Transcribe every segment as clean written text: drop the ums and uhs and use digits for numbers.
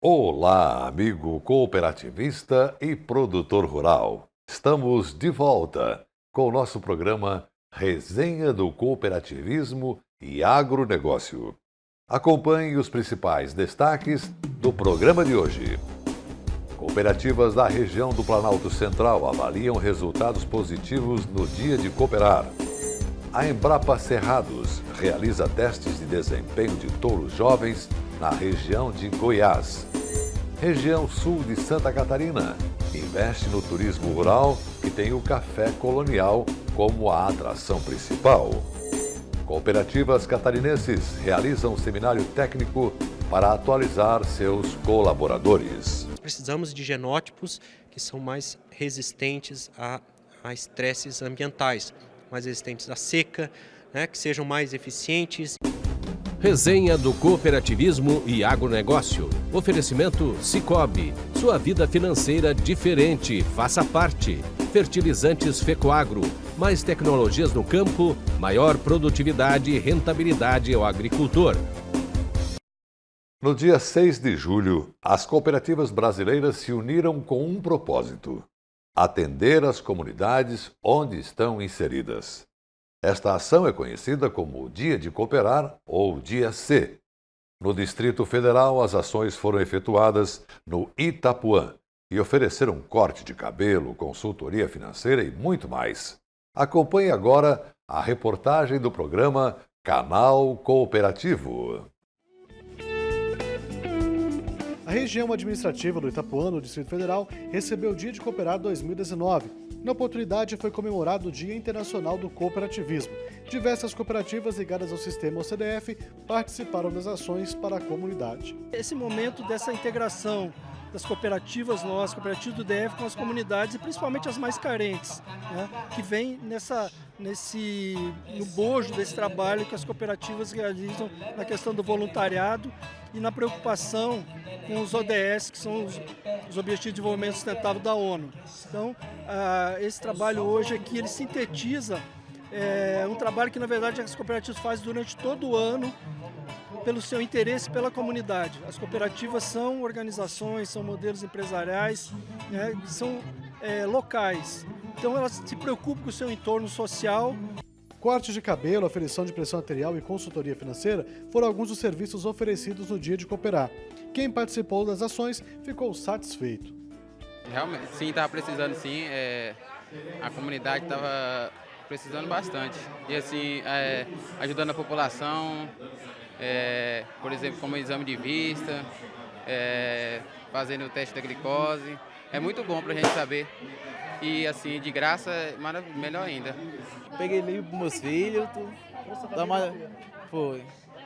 Olá, amigo cooperativista e produtor rural. Estamos de volta com o nosso programa Resenha do Cooperativismo e Agronegócio. Acompanhe os principais destaques do programa de hoje. Cooperativas da região do Planalto Central avaliam resultados positivos no Dia de Cooperar. A Embrapa Cerrados realiza testes de desempenho de touros jovens na região de Goiás. Região sul de Santa Catarina investe no turismo rural e tem o café colonial como a atração principal. Cooperativas catarinenses realizam um seminário técnico para atualizar seus colaboradores. Precisamos de genótipos que são mais resistentes a estresses ambientais, mais resistentes à seca, que sejam mais eficientes. Resenha do Cooperativismo e Agronegócio. Oferecimento Sicoob. Sua vida financeira diferente. Faça parte. Fertilizantes Fecoagro. Mais tecnologias no campo, maior produtividade e rentabilidade ao agricultor. No dia 6 de julho, as cooperativas brasileiras se uniram com um propósito: atender as comunidades onde estão inseridas. Esta ação é conhecida como Dia de Cooperar ou Dia C. No Distrito Federal, as ações foram efetuadas no Itapuã e ofereceram corte de cabelo, consultoria financeira e muito mais. Acompanhe agora a reportagem do programa Canal Cooperativo. A região administrativa do Itapuã, no Distrito Federal, recebeu o Dia de Cooperar 2019. Na oportunidade, foi comemorado o Dia Internacional do Cooperativismo. Diversas cooperativas ligadas ao sistema OCDF participaram das ações para a comunidade. Esse momento dessa integração das cooperativas nossas, cooperativas do DF com as comunidades e principalmente as mais carentes, que vem no bojo desse trabalho que as cooperativas realizam na questão do voluntariado e na preocupação com os ODS, que são os Objetivos de Desenvolvimento Sustentável da ONU. Então, esse trabalho hoje aqui, ele sintetiza um trabalho que, na verdade, as cooperativas fazem durante todo o ano, pelo seu interesse pela comunidade. As cooperativas são organizações, são modelos empresariais, que são locais. Então, elas se preocupam com o seu entorno social. Corte de cabelo, aferição de pressão arterial e consultoria financeira foram alguns dos serviços oferecidos no Dia de Cooperar. Quem participou das ações ficou satisfeito. Realmente, sim, estava precisando sim. A comunidade estava precisando bastante. E assim, ajudando a população, por exemplo, como exame de vista, fazendo o teste da glicose. É muito bom para a gente saber. E assim, de graça, melhor ainda. Peguei livro para meus filhos, foi.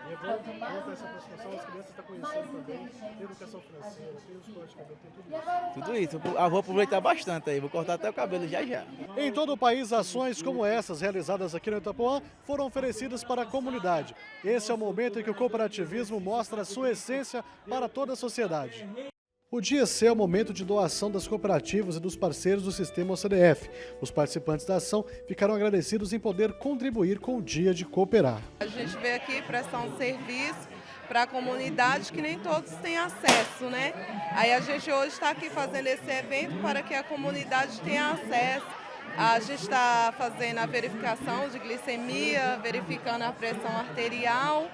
E é bom essa aproximação, as crianças estão conhecendo também, tem educação financeira, tem os cortes de cabelo, tem tudo isso. Tudo isso, eu vou aproveitar bastante aí, vou cortar até o cabelo já. Em todo o país, ações como essas, realizadas aqui no Itapuã, foram oferecidas para a comunidade. Esse é o momento em que o cooperativismo mostra a sua essência para toda a sociedade. O Dia C é o momento de doação das cooperativas e dos parceiros do sistema OCDF. Os participantes da ação ficaram agradecidos em poder contribuir com o Dia de Cooperar. A gente veio aqui prestar um serviço para a comunidade que nem todos têm acesso, né? Aí a gente hoje está aqui fazendo esse evento para que a comunidade tenha acesso. A gente está fazendo a verificação de glicemia, verificando a pressão arterial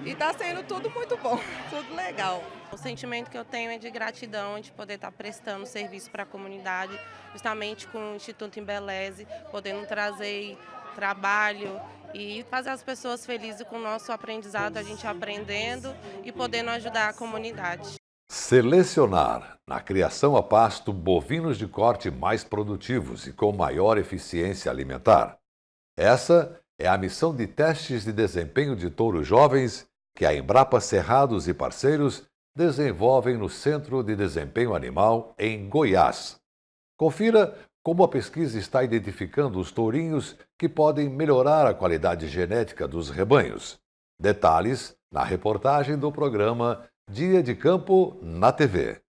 e está sendo tudo muito bom, tudo legal. O sentimento que eu tenho é de gratidão de poder estar prestando serviço para a comunidade, justamente com o Instituto Embeleze, podendo trazer trabalho e fazer as pessoas felizes com o nosso aprendizado, a gente aprendendo e podendo ajudar a comunidade. Selecionar na criação a pasto bovinos de corte mais produtivos e com maior eficiência alimentar. Essa é a missão de testes de desempenho de touros jovens que a Embrapa Cerrados e parceiros desenvolvem no Centro de Desempenho Animal em Goiás. Confira como a pesquisa está identificando os tourinhos que podem melhorar a qualidade genética dos rebanhos. Detalhes na reportagem do programa Dia de Campo na TV.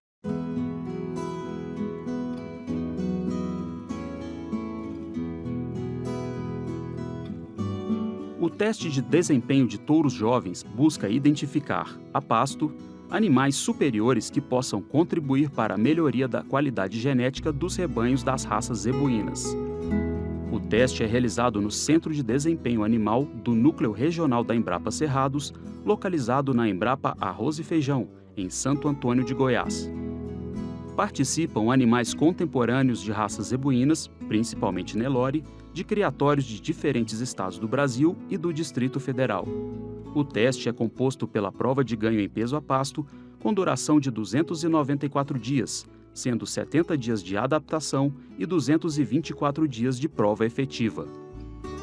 O teste de desempenho de touros jovens busca identificar, a pasto, animais superiores que possam contribuir para a melhoria da qualidade genética dos rebanhos das raças zebuínas. O teste é realizado no Centro de Desempenho Animal do Núcleo Regional da Embrapa Cerrados, localizado na Embrapa Arroz e Feijão, em Santo Antônio de Goiás. Participam animais contemporâneos de raças zebuínas, principalmente Nelore, de criatórios de diferentes estados do Brasil e do Distrito Federal. O teste é composto pela prova de ganho em peso a pasto, com duração de 294 dias, sendo 70 dias de adaptação e 224 dias de prova efetiva.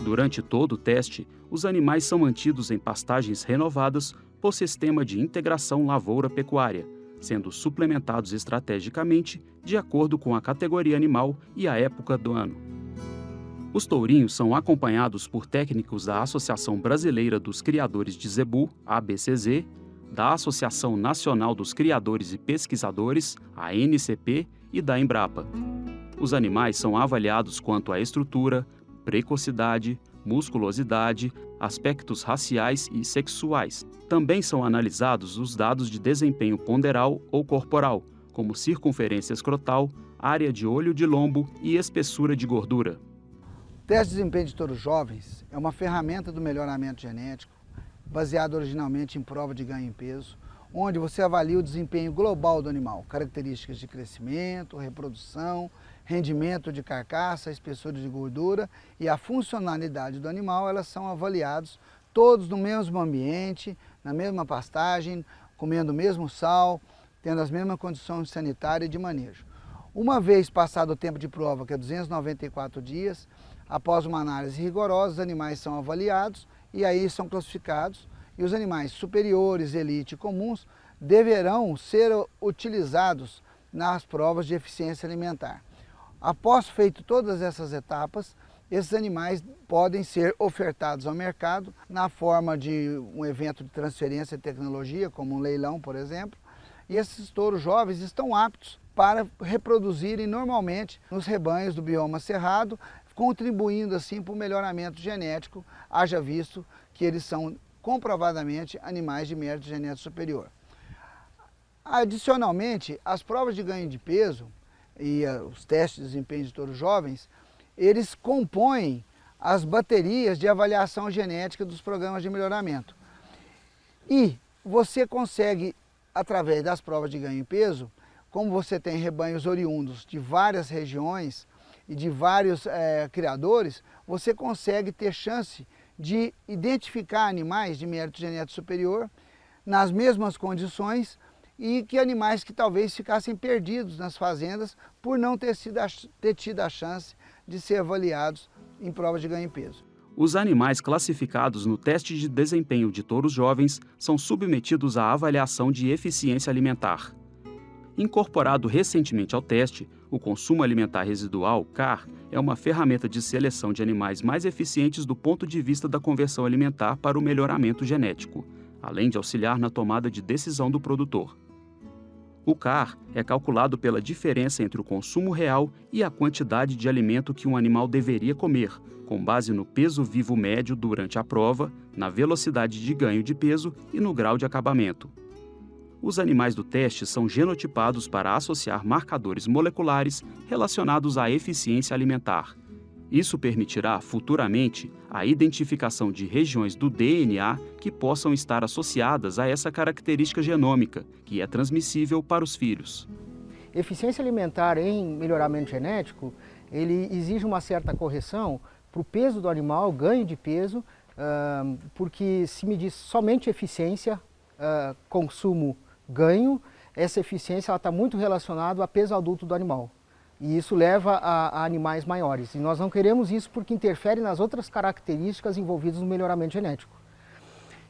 Durante todo o teste, os animais são mantidos em pastagens renovadas por sistema de integração lavoura-pecuária, sendo suplementados estrategicamente de acordo com a categoria animal e a época do ano. Os tourinhos são acompanhados por técnicos da Associação Brasileira dos Criadores de Zebu, ABCZ, da Associação Nacional dos Criadores e Pesquisadores, a ANCP, e da Embrapa. Os animais são avaliados quanto à estrutura, precocidade, musculosidade, aspectos raciais e sexuais. Também são analisados os dados de desempenho ponderal ou corporal, como circunferência escrotal, área de olho de lombo e espessura de gordura. O teste de desempenho de touros jovens é uma ferramenta do melhoramento genético, baseado originalmente em prova de ganho em peso, onde você avalia o desempenho global do animal, características de crescimento, reprodução, rendimento de carcaça, espessura de gordura e a funcionalidade do animal, elas são avaliados todos no mesmo ambiente, na mesma pastagem, comendo o mesmo sal, tendo as mesmas condições sanitárias e de manejo. Uma vez passado o tempo de prova, que é 294 dias, após uma análise rigorosa, os animais são avaliados e aí são classificados, e os animais superiores, elite e comuns deverão ser utilizados nas provas de eficiência alimentar. Após feito todas essas etapas, esses animais podem ser ofertados ao mercado na forma de um evento de transferência de tecnologia, como um leilão, por exemplo, e esses touros jovens estão aptos para reproduzirem normalmente nos rebanhos do bioma cerrado, contribuindo assim para o melhoramento genético, haja visto que eles são comprovadamente animais de mérito genético superior. Adicionalmente, as provas de ganho de peso e os testes de desempenho de touros jovens, eles compõem as baterias de avaliação genética dos programas de melhoramento. E você consegue, através das provas de ganho em peso, como você tem rebanhos oriundos de várias regiões e de vários criadores, você consegue ter chance de identificar animais de mérito genético superior nas mesmas condições e que animais que talvez ficassem perdidos nas fazendas por não ter tido a chance de ser avaliados em provas de ganho em peso. Os animais classificados no teste de desempenho de touros jovens são submetidos à avaliação de eficiência alimentar. Incorporado recentemente ao teste, o consumo alimentar residual, CAR, é uma ferramenta de seleção de animais mais eficientes do ponto de vista da conversão alimentar para o melhoramento genético, além de auxiliar na tomada de decisão do produtor. O CAR é calculado pela diferença entre o consumo real e a quantidade de alimento que um animal deveria comer, com base no peso vivo médio durante a prova, na velocidade de ganho de peso e no grau de acabamento. Os animais do teste são genotipados para associar marcadores moleculares relacionados à eficiência alimentar. Isso permitirá, futuramente, a identificação de regiões do DNA que possam estar associadas a essa característica genômica, que é transmissível para os filhos. Eficiência alimentar em melhoramento genético, ele exige uma certa correção para o peso do animal, ganho de peso, porque se medir somente eficiência, consumo, ganho, essa eficiência está muito relacionada ao peso adulto do animal. E isso leva a animais maiores. E nós não queremos isso porque interfere nas outras características envolvidas no melhoramento genético.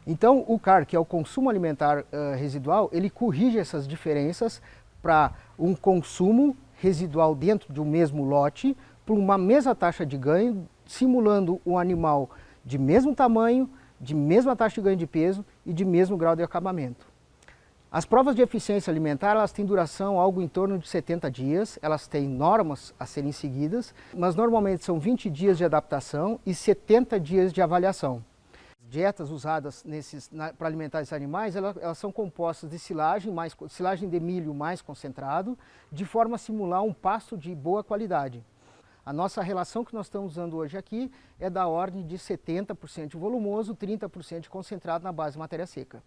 Então, o CAR, que é o consumo alimentar residual, ele corrige essas diferenças para um consumo residual dentro de um mesmo lote, por uma mesma taxa de ganho, simulando um animal de mesmo tamanho, de mesma taxa de ganho de peso e de mesmo grau de acabamento. As provas de eficiência alimentar, elas têm duração algo em torno de 70 dias, elas têm normas a serem seguidas, mas normalmente são 20 dias de adaptação e 70 dias de avaliação. Dietas usadas para alimentar esses animais, elas são compostas de silagem de milho mais concentrado, de forma a simular um pasto de boa qualidade. A nossa relação que nós estamos usando hoje aqui é da ordem de 70% de volumoso, 30% de concentrado na base de matéria seca.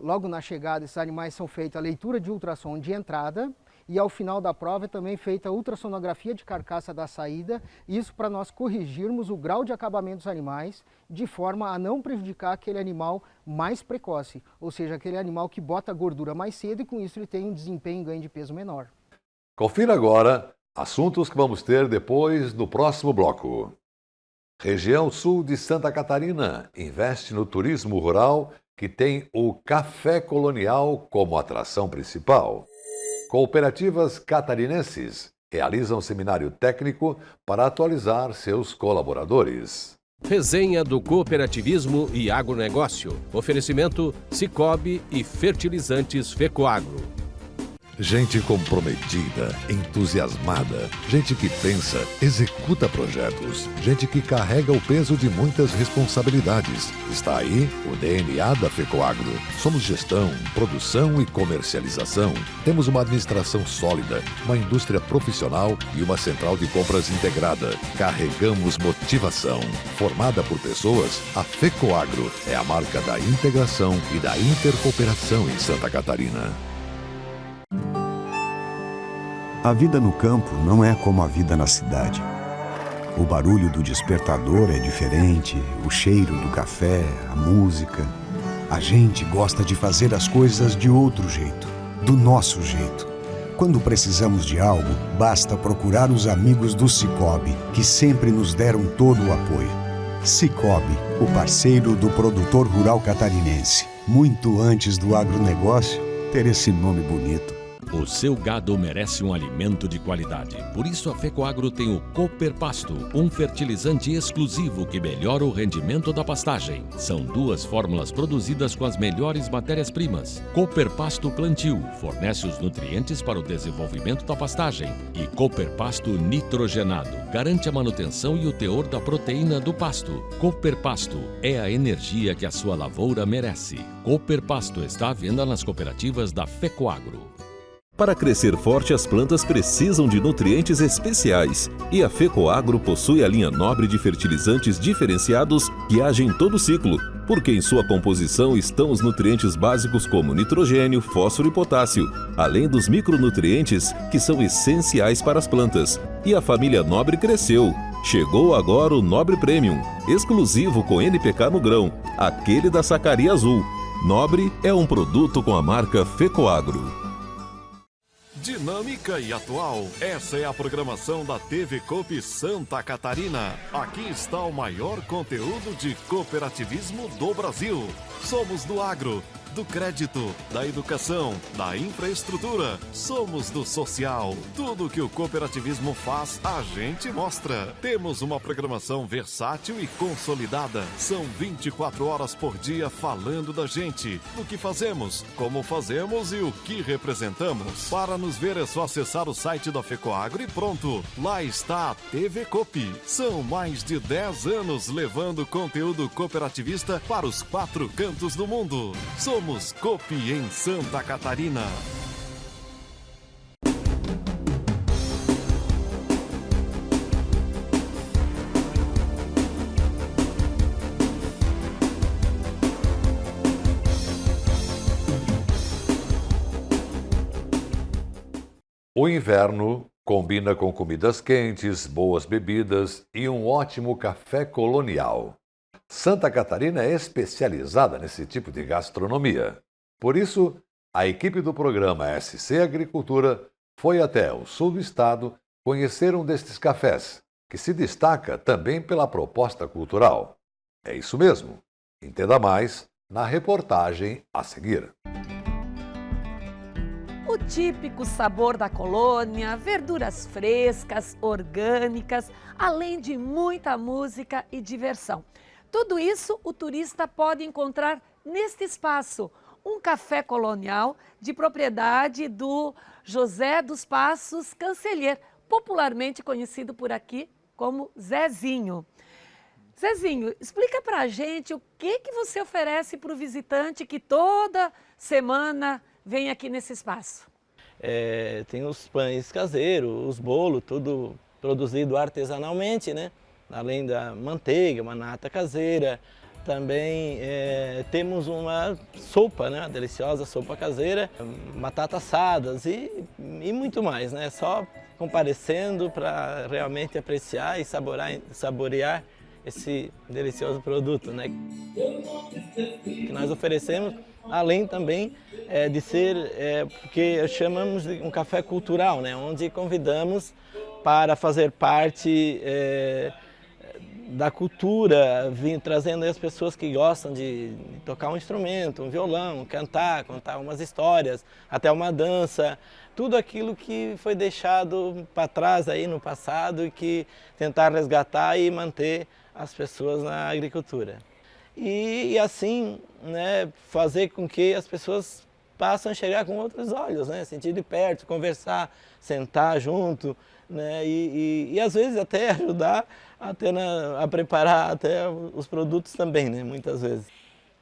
Logo na chegada, esses animais são feita a leitura de ultrassom de entrada e ao final da prova é também feita a ultrassonografia de carcaça da saída, isso para nós corrigirmos o grau de acabamento dos animais, de forma a não prejudicar aquele animal mais precoce, ou seja, aquele animal que bota gordura mais cedo e com isso ele tem um desempenho e ganho de peso menor. Confira agora assuntos que vamos ter depois no próximo bloco. Região Sul de Santa Catarina investe no turismo rural que tem o café colonial como atração principal. Cooperativas catarinenses realizam seminário técnico para atualizar seus colaboradores. Resenha do cooperativismo e agronegócio. Oferecimento Sicoob e fertilizantes Fecoagro. Gente comprometida, entusiasmada, gente que pensa, executa projetos, gente que carrega o peso de muitas responsabilidades. Está aí o DNA da Fecoagro. Somos gestão, produção e comercialização. Temos uma administração sólida, uma indústria profissional e uma central de compras integrada. Carregamos motivação. Formada por pessoas, a Fecoagro é a marca da integração e da intercooperação em Santa Catarina. A vida no campo não é como a vida na cidade. O barulho do despertador é diferente, o cheiro do café, a música. A gente gosta de fazer as coisas de outro jeito, do nosso jeito. Quando precisamos de algo, basta procurar os amigos do Sicoob, que sempre nos deram todo o apoio. Sicoob, o parceiro do produtor rural catarinense. Muito antes do agronegócio ter esse nome bonito. O seu gado merece um alimento de qualidade. Por isso a Fecoagro tem o Cooper Pasto, um fertilizante exclusivo que melhora o rendimento da pastagem. São 2 fórmulas produzidas com as melhores matérias-primas. Cooper Pasto Plantio fornece os nutrientes para o desenvolvimento da pastagem. E Cooper Pasto Nitrogenado garante a manutenção e o teor da proteína do pasto. Cooper Pasto é a energia que a sua lavoura merece. Cooper Pasto está à venda nas cooperativas da Fecoagro. Para crescer forte, as plantas precisam de nutrientes especiais. E a Fecoagro possui a linha nobre de fertilizantes diferenciados que agem em todo o ciclo, porque em sua composição estão os nutrientes básicos como nitrogênio, fósforo e potássio, além dos micronutrientes que são essenciais para as plantas. E a família Nobre cresceu. Chegou agora o Nobre Premium, exclusivo com NPK no grão, aquele da sacaria azul. Nobre é um produto com a marca Fecoagro. Dinâmica e atual, essa é a programação da TV Coop Santa Catarina. Aqui está o maior conteúdo de cooperativismo do Brasil. Somos do agro, do crédito, da educação, da infraestrutura. Somos do social. Tudo que o cooperativismo faz, a gente mostra. Temos uma programação versátil e consolidada. São 24 horas por dia falando da gente, do que fazemos, como fazemos e o que representamos. Para nos ver é só acessar o site da Fecoagro e pronto. Lá está a TV Coop. São mais de 10 anos levando conteúdo cooperativista para os 4 cantos do mundo. Somos Coop em Santa Catarina. O inverno combina com comidas quentes, boas bebidas e um ótimo café colonial. Santa Catarina é especializada nesse tipo de gastronomia. Por isso, a equipe do programa SC Agricultura foi até o sul do estado conhecer um destes cafés, que se destaca também pela proposta cultural. É isso mesmo. Entenda mais na reportagem a seguir. O típico sabor da colônia, verduras frescas, orgânicas, além de muita música e diversão. Tudo isso o turista pode encontrar neste espaço, um café colonial de propriedade do José dos Passos Cancellier, popularmente conhecido por aqui como Zezinho. Zezinho, explica pra gente o que você oferece para o visitante que toda semana vem aqui nesse espaço. Tem os pães caseiros, os bolos, tudo produzido artesanalmente, né? Além da manteiga, uma nata caseira. Também temos uma sopa, né? Uma deliciosa sopa caseira, batatas assadas e muito mais, né? Só comparecendo para realmente apreciar e saborear esse delicioso produto, né? Que nós oferecemos, além também de ser, porque chamamos de um café cultural, né? Onde convidamos para fazer parte da cultura, trazendo as pessoas que gostam de tocar um instrumento, um violão, contar umas histórias, até uma dança, tudo aquilo que foi deixado para trás aí no passado e que tentar resgatar e manter as pessoas na agricultura. E assim, né, fazer com que as pessoas passem a enxergar com outros olhos, né, sentir de perto, conversar, sentar junto, né, e às vezes até ajudar a preparar até os produtos também, né, muitas vezes.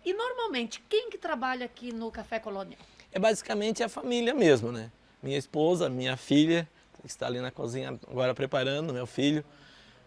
E normalmente, quem que trabalha aqui no Café Colonial? É basicamente a família mesmo, né? Minha esposa, minha filha, que está ali na cozinha agora preparando, meu filho,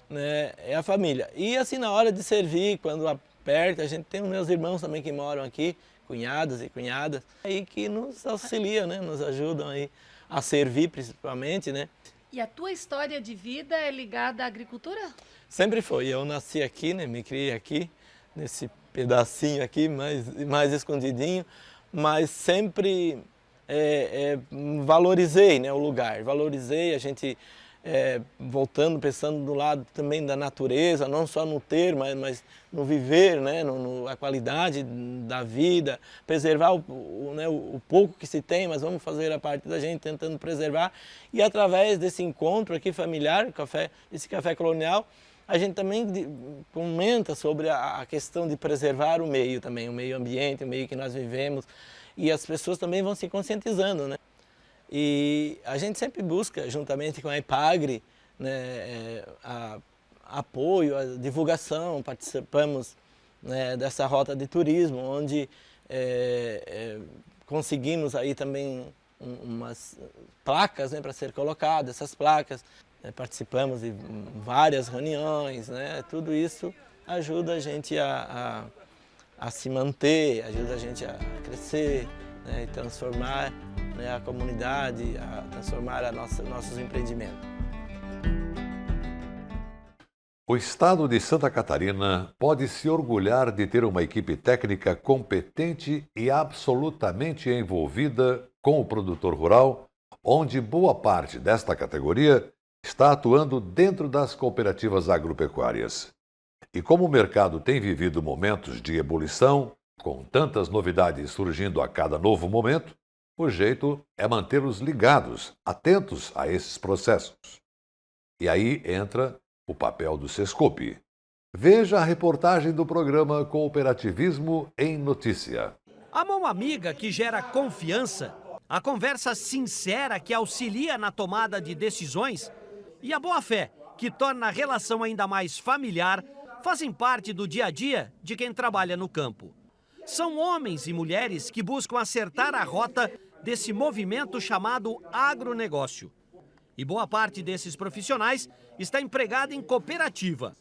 né? É a família. E assim, na hora de servir, quando aperta, a gente tem os meus irmãos também que moram aqui, cunhados e cunhadas, aí que nos auxiliam, né? Nos ajudam aí a servir principalmente, né? E a tua história de vida é ligada à agricultura? Sempre foi. Eu nasci aqui, né? Me criei aqui, nesse pedacinho aqui, mais escondidinho, mas sempre valorizei, né, o lugar. Valorizei, a gente voltando, pensando do lado também da natureza, não só no ter, mas no viver, né, a qualidade da vida, preservar o pouco que se tem, mas vamos fazer a parte da gente tentando preservar. E através desse encontro aqui familiar, esse café colonial, a gente também comenta sobre a questão de preservar o meio também, o meio ambiente, o meio que nós vivemos, e as pessoas também vão se conscientizando, né? E a gente sempre busca, juntamente com a EPAGRE, né, apoio, a divulgação, participamos, né, dessa rota de turismo, onde conseguimos aí também umas placas, né, para ser colocadas, essas placas. Participamos de várias reuniões, né? Tudo isso ajuda a gente a se manter, ajuda a gente a crescer, né? E transformar, né, a comunidade, a transformar nossos empreendimentos. O estado de Santa Catarina pode se orgulhar de ter uma equipe técnica competente e absolutamente envolvida com o produtor rural, onde boa parte desta categoria está atuando dentro das cooperativas agropecuárias. E como o mercado tem vivido momentos de ebulição, com tantas novidades surgindo a cada novo momento, o jeito é mantê-los ligados, atentos a esses processos. E aí entra o papel do Sescope. Veja a reportagem do programa Cooperativismo em Notícia. A mão amiga que gera confiança, a conversa sincera que auxilia na tomada de decisões e a boa-fé, que torna a relação ainda mais familiar, fazem parte do dia a dia de quem trabalha no campo. São homens e mulheres que buscam acertar a rota desse movimento chamado agronegócio. E boa parte desses profissionais está empregada em cooperativa.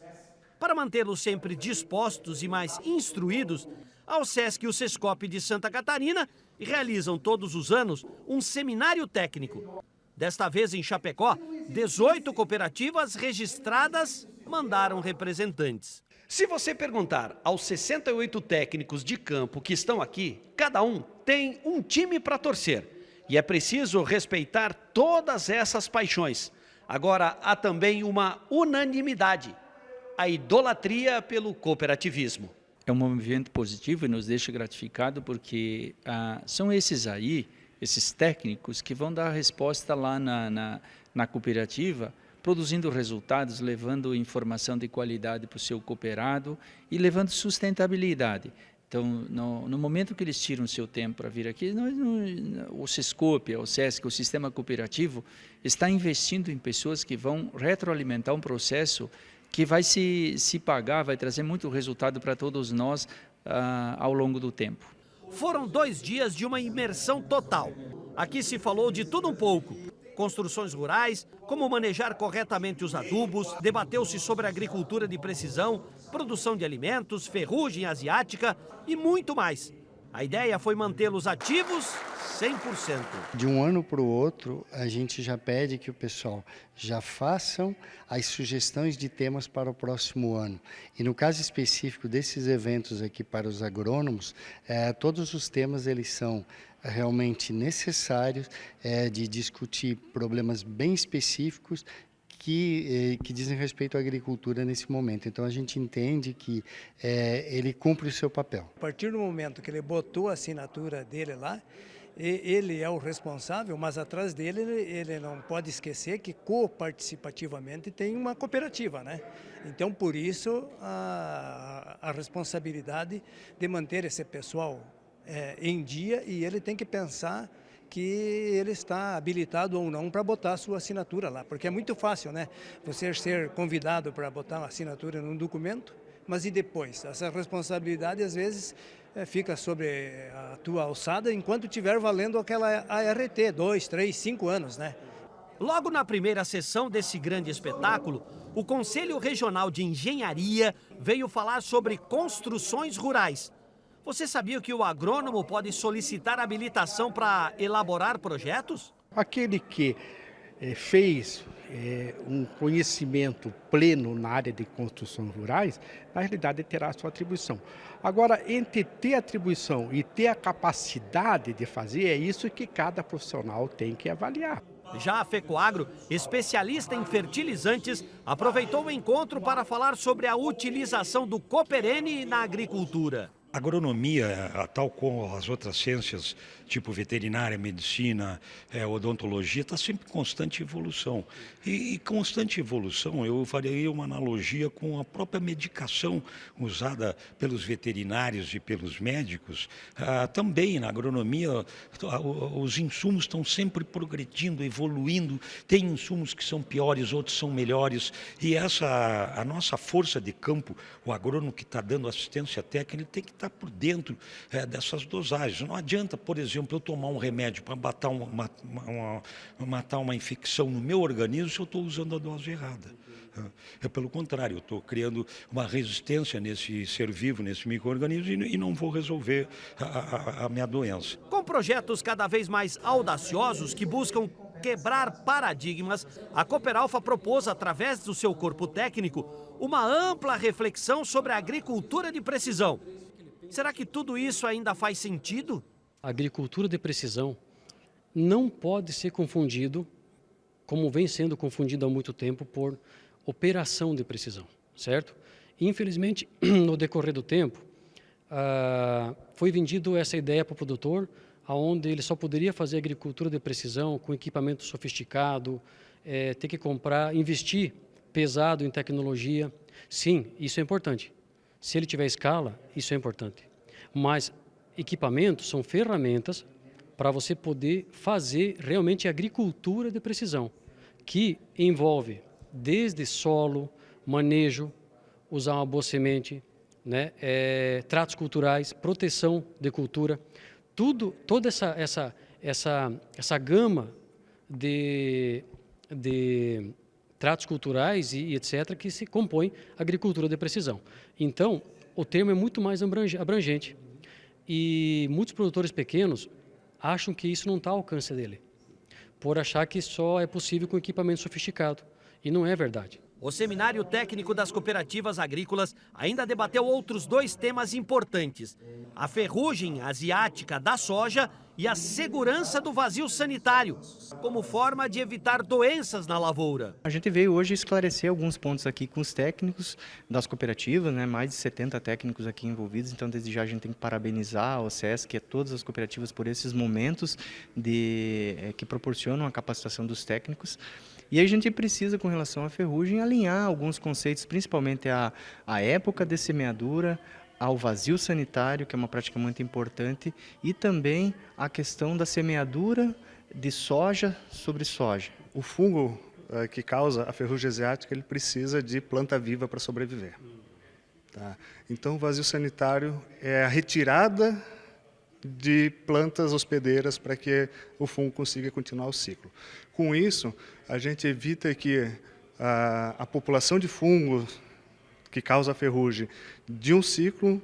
Para mantê-los sempre dispostos e mais instruídos, a Sesc e o Sescope de Santa Catarina realizam todos os anos um seminário técnico. Desta vez em Chapecó, 18 cooperativas registradas mandaram representantes. Se você perguntar aos 68 técnicos de campo que estão aqui, cada um tem um time para torcer. E é preciso respeitar todas essas paixões. Agora, há também uma unanimidade: a idolatria pelo cooperativismo. É um movimento positivo e nos deixa gratificado porque são esses técnicos que vão dar a resposta lá na cooperativa, produzindo resultados, levando informação de qualidade para o seu cooperado e levando sustentabilidade. Então, no momento que eles tiram o seu tempo para vir aqui, o Sescope, o Sesc, o sistema cooperativo, está investindo em pessoas que vão retroalimentar um processo que vai se pagar, vai trazer muito resultado para todos nós ao longo do tempo. Foram 2 dias de uma imersão total. Aqui se falou de tudo um pouco. Construções rurais, como manejar corretamente os adubos, debateu-se sobre agricultura de precisão, produção de alimentos, ferrugem asiática e muito mais. A ideia foi mantê-los ativos 100%. De um ano para o outro, a gente já pede que o pessoal já façam as sugestões de temas para o próximo ano. E no caso específico desses eventos aqui para os agrônomos, todos os temas eles são realmente necessários de discutir problemas bem específicos que dizem respeito à agricultura nesse momento. Então a gente entende que ele cumpre o seu papel. A partir do momento que ele botou a assinatura dele lá, ele é o responsável, mas atrás dele ele não pode esquecer que coparticipativamente tem uma cooperativa, né? Então por isso a responsabilidade de manter esse pessoal em dia, e ele tem que pensar que ele está habilitado ou não para botar a sua assinatura lá, porque é muito fácil, né? Você ser convidado para botar uma assinatura num documento, mas e depois? Essa responsabilidade às vezes fica sobre a tua alçada enquanto estiver valendo aquela ART, 2, 3, 5 anos, né? Logo na primeira sessão desse grande espetáculo, o Conselho Regional de Engenharia veio falar sobre construções rurais. Você sabia que o agrônomo pode solicitar habilitação para elaborar projetos? Aquele que fez um conhecimento pleno na área de construções rurais, na realidade terá a sua atribuição. Agora, entre ter atribuição e ter a capacidade de fazer, é isso que cada profissional tem que avaliar. Já a FECOAGRO, especialista em fertilizantes, aproveitou o encontro para falar sobre a utilização do Cooperene na agricultura. A agronomia, tal como as outras ciências, tipo veterinária, medicina, odontologia, está sempre em constante evolução. E constante evolução, eu faria uma analogia com a própria medicação usada pelos veterinários e pelos médicos. Também na agronomia, os insumos estão sempre progredindo, evoluindo. Tem insumos que são piores, outros são melhores. E a nossa força de campo, o agrônomo que está dando assistência técnica, ele tem que estar por dentro dessas dosagens. Não adianta, por exemplo, eu tomar um remédio para matar uma infecção no meu organismo se eu estou usando a dose errada. Pelo contrário, eu estou criando uma resistência nesse ser vivo, nesse micro-organismo, e não vou resolver a minha doença. Com projetos cada vez mais audaciosos que buscam quebrar paradigmas, a Cooperalfa propôs, através do seu corpo técnico, uma ampla reflexão sobre a agricultura de precisão. Será que tudo isso ainda faz sentido? A agricultura de precisão não pode ser confundido, como vem sendo confundido há muito tempo, por operação de precisão, certo? Infelizmente, no decorrer do tempo, foi vendido essa ideia para o produtor, onde ele só poderia fazer agricultura de precisão com equipamento sofisticado, ter que comprar, investir pesado em tecnologia. Sim, isso é importante. Se ele tiver escala, isso é importante. Mas equipamentos são ferramentas para você poder fazer realmente agricultura de precisão, que envolve desde solo, manejo, usar uma boa semente, né, tratos culturais, proteção de cultura, toda essa gama de tratos culturais e etc., que se compõe agricultura de precisão. Então, o termo é muito mais abrangente e muitos produtores pequenos acham que isso não está ao alcance dele, por achar que só é possível com equipamento sofisticado, e não é verdade. O Seminário Técnico das Cooperativas Agrícolas ainda debateu outros 2 temas importantes: a ferrugem asiática da soja e a segurança do vazio sanitário, como forma de evitar doenças na lavoura. A gente veio hoje esclarecer alguns pontos aqui com os técnicos das cooperativas, né? Mais de 70 técnicos aqui envolvidos, então desde já a gente tem que parabenizar o SESC e todas as cooperativas por esses momentos que proporcionam a capacitação dos técnicos. E a gente precisa, com relação à ferrugem, alinhar alguns conceitos, principalmente a época de semeadura, ao vazio sanitário, que é uma prática muito importante, e também a questão da semeadura de soja sobre soja. O fungo que causa a ferrugem asiática, ele precisa de planta viva para sobreviver. Tá? Então, o vazio sanitário é a retirada de plantas hospedeiras para que o fungo consiga continuar o ciclo. Com isso, a gente evita que a população de fungos que causa a ferrugem de um ciclo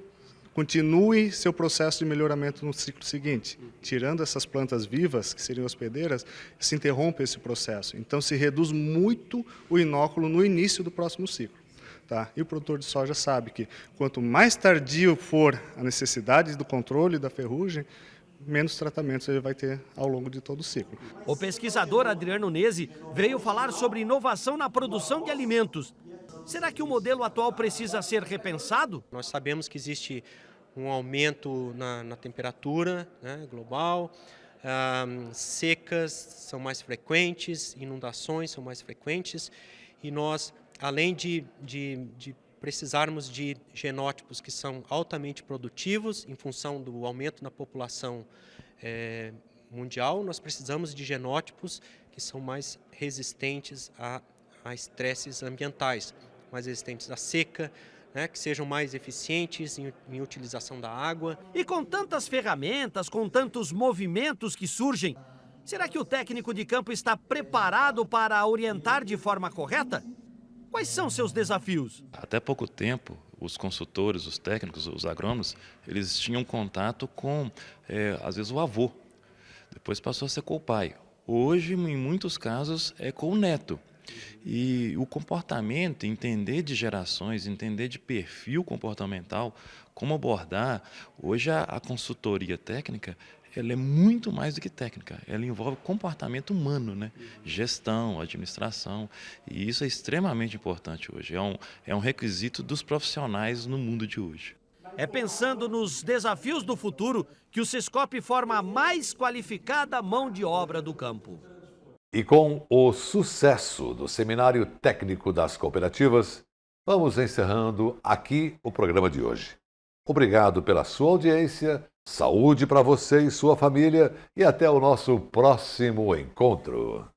continue seu processo de melhoramento no ciclo seguinte. Tirando essas plantas vivas, que seriam hospedeiras, se interrompe esse processo. Então, se reduz muito o inóculo no início do próximo ciclo. Tá? E o produtor de soja sabe que quanto mais tardio for a necessidade do controle da ferrugem, menos tratamentos ele vai ter ao longo de todo o ciclo. O pesquisador Adriano Nesi veio falar sobre inovação na produção de alimentos. Será que o modelo atual precisa ser repensado? Nós sabemos que existe um aumento na temperatura, né, global, secas são mais frequentes, inundações são mais frequentes, e nós, além de precisarmos de genótipos que são altamente produtivos em função do aumento na população mundial, nós precisamos de genótipos que são mais resistentes a estresses ambientais, mais resistentes à seca, né, que sejam mais eficientes em utilização da água. E com tantas ferramentas, com tantos movimentos que surgem, será que o técnico de campo está preparado para orientar de forma correta? Quais são seus desafios? Até pouco tempo, os consultores, os técnicos, os agrônomos, eles tinham contato com, às vezes, o avô. Depois passou a ser com o pai. Hoje, em muitos casos, é com o neto. E o comportamento, entender de gerações, entender de perfil comportamental, como abordar, hoje a consultoria técnica, ela é muito mais do que técnica, ela envolve comportamento humano, né? Gestão, administração, e isso é extremamente importante hoje, é um requisito dos profissionais no mundo de hoje. É pensando nos desafios do futuro que o Sescop forma a mais qualificada mão de obra do campo. E com o sucesso do Seminário Técnico das Cooperativas, vamos encerrando aqui o programa de hoje. Obrigado pela sua audiência, saúde para você e sua família e até o nosso próximo encontro.